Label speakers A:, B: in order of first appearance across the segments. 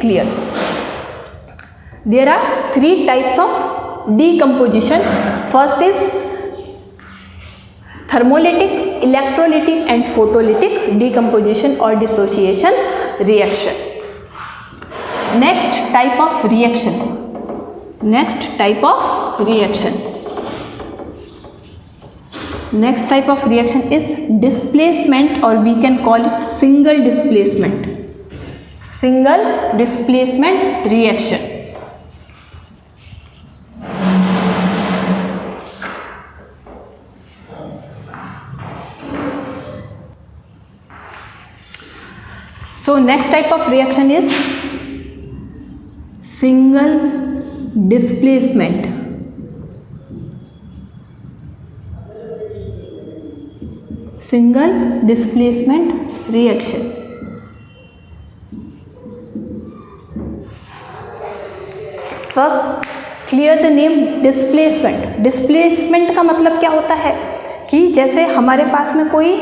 A: clear. There are three types of decomposition. First is thermolytic, electrolytic and photolytic decomposition or dissociation reaction. Next type of reaction. Next type of reaction is displacement, or we can call it single displacement reaction. So next type of reaction is single displacement reaction. First, clear the name displacement. Displacement का मतलब क्या होता है कि जैसे हमारे पास में कोई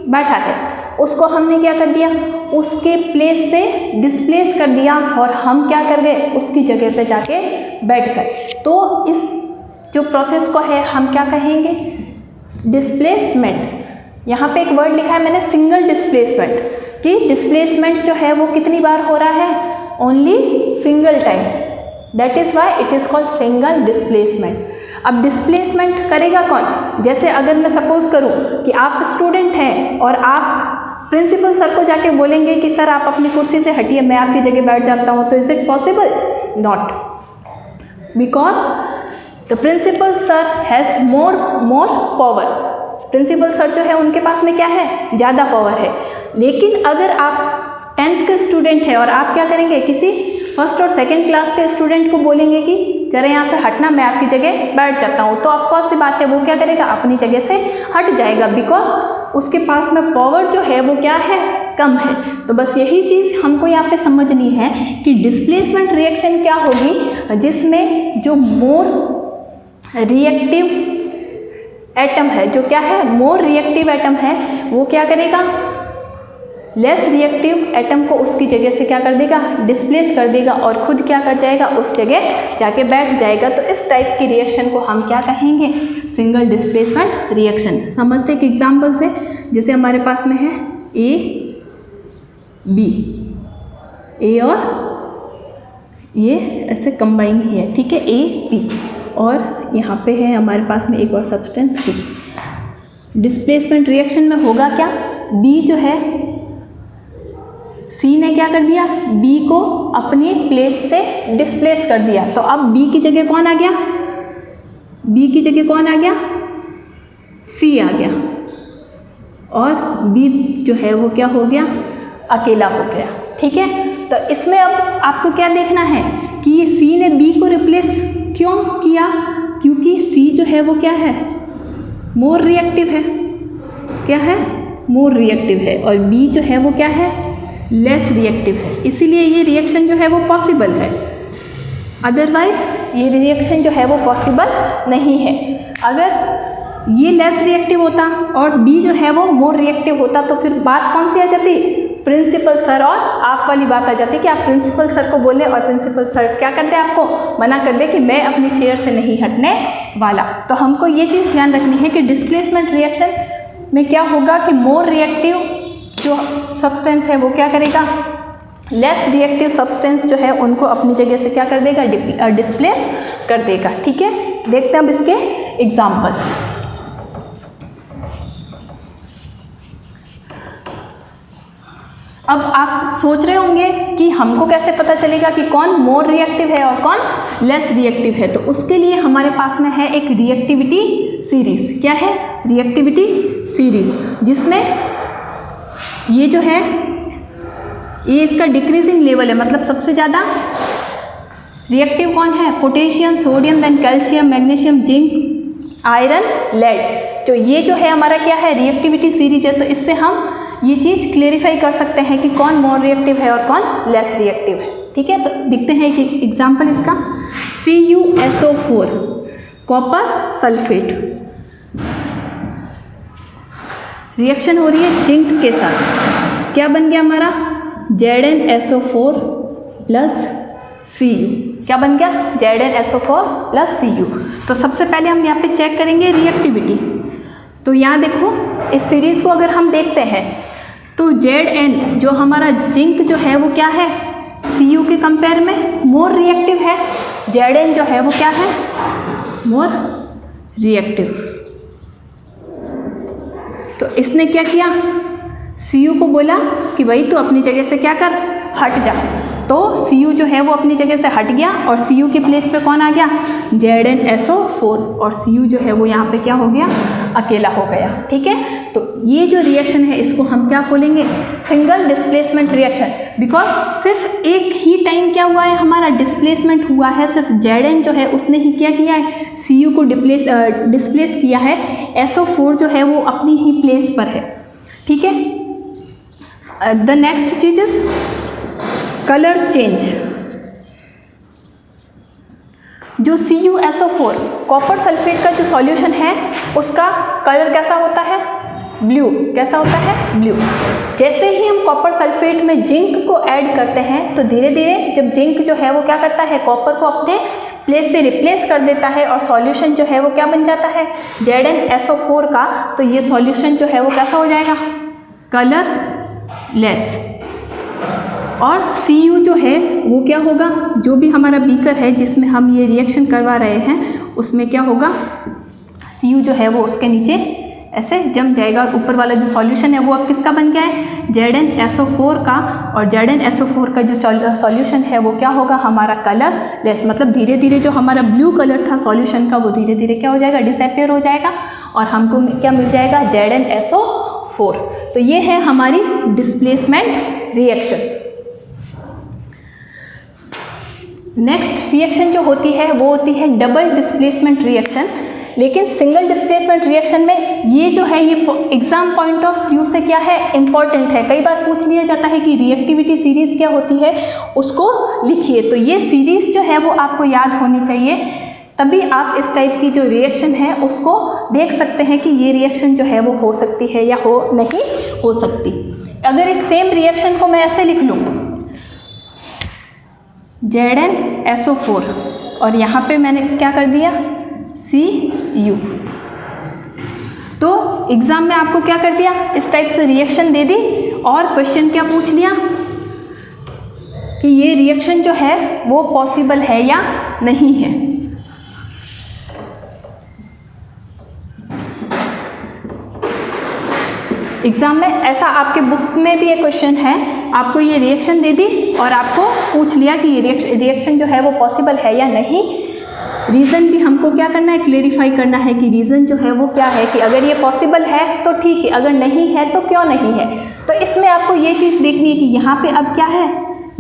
A: बैठा है, उसको हमने क्या कर दिया, उसके प्लेस से डिस्प्लेस कर दिया और हम क्या कर गए, उसकी जगह पे जाके बैठ गए। तो इस जो प्रोसेस को है हम क्या कहेंगे, डिस्प्लेसमेंट। यहाँ पे एक वर्ड लिखा है मैंने सिंगल डिस्प्लेसमेंट, कि डिस्प्लेसमेंट जो है वो कितनी बार हो रहा है, only single time, that is why it is called single displacement. अब डिस्प्लेसमेंट करेगा कौन, जैसे अगर मैं सपोज करूं कि आप स्टूडेंट हैं और आप प्रिंसिपल सर को जाके बोलेंगे कि सर आप अपनी कुर्सी से हटिए, मैं आपकी जगह बैठ जाता हूं, तो is it possible? Not, because the principal sir has more power. Principal sir जो है उनके पास में क्या है, ज़्यादा पावर है। लेकिन अगर आप 10th के स्टूडेंट हैं और आप क्या करेंगे, किसी फर्स्ट और सेकंड क्लास के स्टूडेंट को बोलेंगे कि जरा यहाँ से हटना, मैं आपकी जगह बैठ जाता हूँ, तो ऑफकोर्स सी बात है वो क्या करेगा, अपनी जगह से हट जाएगा, बिकॉज उसके पास में पावर जो है वो क्या है, कम है। तो बस यही चीज़ हमको यहाँ पे समझनी है कि डिस्प्लेसमेंट रिएक्शन क्या होगी, जिसमें जो मोर रिएक्टिव एटम है, जो क्या है, मोर रिएक्टिव एटम है, वो क्या करेगा, लेस रिएक्टिव एटम को उसकी जगह से क्या कर देगा, डिस्प्लेस कर देगा और खुद क्या कर जाएगा, उस जगह जाके बैठ जाएगा। तो इस टाइप की रिएक्शन को हम क्या कहेंगे, सिंगल डिस्प्लेसमेंट रिएक्शन। समझते एक एग्जाम्पल से, जैसे हमारे पास में है ए बी, ए और ये ऐसे कंबाइन ही है, ठीक है, ए बी, और यहाँ पे है हमारे पास में एक और सब्सटेंस सी। डिस्प्लेसमेंट रिएक्शन में होगा क्या, बी जो है, सी ने क्या कर दिया, बी को अपनी प्लेस से डिस्प्लेस कर दिया, तो अब बी की जगह कौन आ गया, बी की जगह कौन आ गया, सी आ गया, और बी जो है वो क्या हो गया, अकेला हो गया, ठीक है। तो इसमें अब आपको क्या देखना है कि ये सी ने बी को रिप्लेस क्यों किया, क्योंकि सी जो है वो क्या है, मोर रिएक्टिव है, क्या है, मोर रिएक्टिव है, और बी जो है वो क्या है, लेस रिएक्टिव है, इसीलिए ये रिएक्शन जो है वो पॉसिबल है। अदरवाइज ये रिएक्शन जो है वो पॉसिबल नहीं है। अगर ये लेस रिएक्टिव होता और बी जो है वो मोर रिएक्टिव होता, तो फिर बात कौन सी आ जाती, प्रिंसिपल सर और आप वाली बात आ जाती कि आप प्रिंसिपल सर को बोले और प्रिंसिपल सर क्या करते हैं, आपको मना कर दे कि मैं अपनी चेयर से नहीं हटने वाला। तो हमको ये चीज़ ध्यान रखनी है कि डिस्प्लेसमेंट रिएक्शन में क्या होगा कि मोर रिएक्टिव जो सब्सटेंस है वो क्या करेगा, लेस रिएक्टिव सब्सटेंस जो है उनको अपनी जगह से क्या कर देगा, डिस्प्लेस कर देगा, ठीक है। देखते हैं अब इसके एग्जाम्पल। अब आप सोच रहे होंगे कि हमको कैसे पता चलेगा कि कौन मोर रिएक्टिव है और कौन लेस रिएक्टिव है, तो उसके लिए हमारे पास में है एक रिएक्टिविटी सीरीज। क्या है, रिएक्टिविटी सीरीज, जिसमें ये जो है ये इसका डिक्रीजिंग लेवल है, मतलब सबसे ज़्यादा रिएक्टिव कौन है, potassium, sodium, then calcium, magnesium, zinc, iron, lead. तो ये जो है हमारा क्या है, रिएक्टिविटी सीरीज है। तो इससे हम ये चीज़ क्लेरिफाई कर सकते हैं कि कौन मोर रिएक्टिव है और कौन लेस रिएक्टिव है, ठीक है। तो देखते हैं एक एग्जाम्पल इसका, CuSO4 कॉपर सल्फेट, रिएक्शन हो रही है जिंक के साथ, क्या बन गया हमारा, ZnSO4 प्लस Cu, क्या बन गया ZnSO4 प्लस Cu। तो सबसे पहले हम यहाँ पे चेक करेंगे रिएक्टिविटी। तो यहाँ देखो इस सीरीज़ को अगर हम देखते हैं तो Zn जो हमारा जिंक जो है वो क्या है, Cu के कंपेयर में मोर रिएक्टिव है। Zn जो है वो क्या है, मोर रिएक्टिव। तो इसने क्या किया, Cu को बोला कि भाई तू अपनी जगह से क्या कर, हट जा। तो Cu जो है वो अपनी जगह से हट गया और Cu के प्लेस पे कौन आ गया, ZnSO4, और Cu जो है वो यहाँ पे क्या हो गया, अकेला हो गया। ठीक है, तो ये जो रिएक्शन है इसको हम क्या बोलेंगे, सिंगल डिस्प्लेसमेंट रिएक्शन। बिकॉज सिर्फ एक ही टाइम क्या हुआ है, हमारा डिस्प्लेसमेंट हुआ है, सिर्फ Zn जो है उसने ही क्या किया है, Cu को डिस्प्लेस किया है। SO4 जो है वो अपनी ही प्लेस पर है। ठीक है, द नेक्स्ट चीज इज कलर चेंज। जो CuSO4 कॉपर सल्फेट का जो सॉल्यूशन है उसका कलर कैसा होता है, ब्लू। कैसा होता है, ब्लू। जैसे ही हम कॉपर सल्फेट में जिंक को ऐड करते हैं तो धीरे धीरे जब जिंक जो है वो क्या करता है, कॉपर को अपने प्लेस से रिप्लेस कर देता है और सॉल्यूशन जो है वो क्या बन जाता है, ZnSO4 का। तो ये सॉल्यूशन जो है वो कैसा हो जाएगा, कलर लेस। और Cu जो है वो क्या होगा, जो भी हमारा बीकर है जिसमें हम ये रिएक्शन करवा रहे हैं उसमें क्या होगा, Cu जो है वो उसके नीचे ऐसे जम जाएगा। ऊपर वाला जो सॉल्यूशन है वो अब किसका बन गया है, ZnSO4 का। और ZnSO4 का जो सॉल्यूशन है वो क्या होगा, हमारा कलर लेस। मतलब धीरे धीरे जो हमारा ब्लू कलर था सॉल्यूशन का वो धीरे धीरे क्या हो जाएगा, डिसअपियर हो जाएगा और हमको क्या मिल जाएगा, ZnSO4। तो ये है हमारी डिस्प्लेसमेंट रिएक्शन। नेक्स्ट रिएक्शन जो होती है वो होती है डबल डिस्प्लेसमेंट रिएक्शन। लेकिन सिंगल डिस्प्लेसमेंट रिएक्शन में ये जो है ये एग्जाम पॉइंट ऑफ व्यू से क्या है, इम्पॉर्टेंट है। कई बार पूछ लिया जाता है कि रिएक्टिविटी सीरीज़ क्या होती है, उसको लिखिए। तो ये सीरीज़ जो है वो आपको याद होनी चाहिए, तभी आप इस टाइप की जो रिएक्शन है उसको देख सकते हैं कि ये रिएक्शन जो है वो हो सकती है या हो नहीं हो सकती। अगर इस सेम रिएक्शन को मैं ऐसे लिख लूँ, ZnSO4 और यहाँ पे मैंने क्या कर दिया, Cu, तो एग्ज़ाम में आपको क्या कर दिया, इस टाइप से रिएक्शन दे दी और क्वेश्चन क्या पूछ लिया कि ये रिएक्शन जो है वो पॉसिबल है या नहीं है। एग्ज़ाम में ऐसा आपके बुक में भी एक क्वेश्चन है, आपको ये रिएक्शन दे दी और आपको पूछ लिया कि ये रिएक्शन जो है वो पॉसिबल है या नहीं। रीज़न भी हमको क्या करना है, क्लेरिफाई करना है कि रीज़न जो है वो क्या है, कि अगर ये पॉसिबल है तो ठीक है, अगर नहीं है तो क्यों नहीं है। तो इसमें आपको ये चीज़ देखनी है कि यहाँ पे अब क्या है,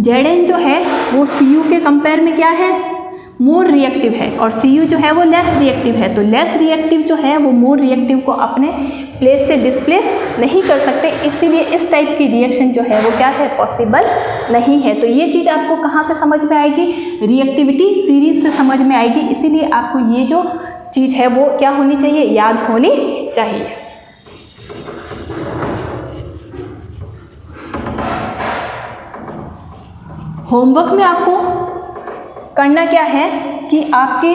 A: Zn जो है वो Cu के कंपेयर में क्या है, मोर रिएक्टिव है और Cu जो है वो लेस रिएक्टिव है। तो लेस रिएक्टिव जो है वो मोर रिएक्टिव को अपने प्लेस से डिस्प्लेस नहीं कर सकते, इसीलिए इस टाइप की रिएक्शन जो है वो क्या है, पॉसिबल नहीं है। तो ये चीज़ आपको कहाँ से समझ में आएगी, रिएक्टिविटी सीरीज से समझ में आएगी। इसीलिए आपको ये जो चीज़ है वो क्या होनी चाहिए, याद होनी चाहिए। होमवर्क में आपको करना क्या है कि आपके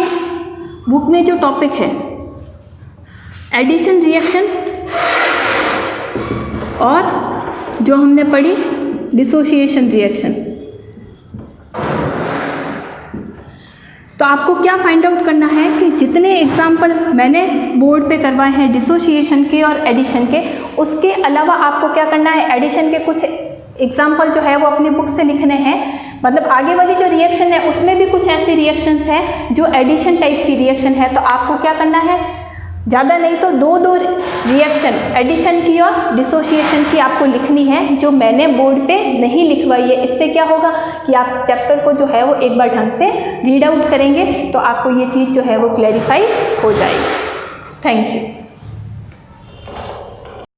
A: बुक में जो टॉपिक है एडिशन रिएक्शन और जो हमने पढ़ी डिसोसिएशन रिएक्शन, तो आपको क्या फाइंड आउट करना है कि जितने एग्जाम्पल मैंने बोर्ड पे करवाए हैं डिसोसिएशन के और एडिशन के, उसके अलावा आपको क्या करना है, एडिशन के कुछ एग्जाम्पल जो है वो अपनी बुक से लिखने हैं। मतलब आगे वाली जो रिएक्शन है उसमें भी कुछ ऐसी रिएक्शंस हैं जो एडिशन टाइप की रिएक्शन है। तो आपको क्या करना है, ज़्यादा नहीं तो दो रिएक्शन एडिशन की और डिसोसिएशन की आपको लिखनी है, जो मैंने बोर्ड पे नहीं लिखवाई है। इससे क्या होगा कि आप चैप्टर को जो है वो एक बार ढंग से रीड आउट करेंगे तो आपको ये चीज़ जो है वो क्लैरिफाई हो जाएगी। Thank you.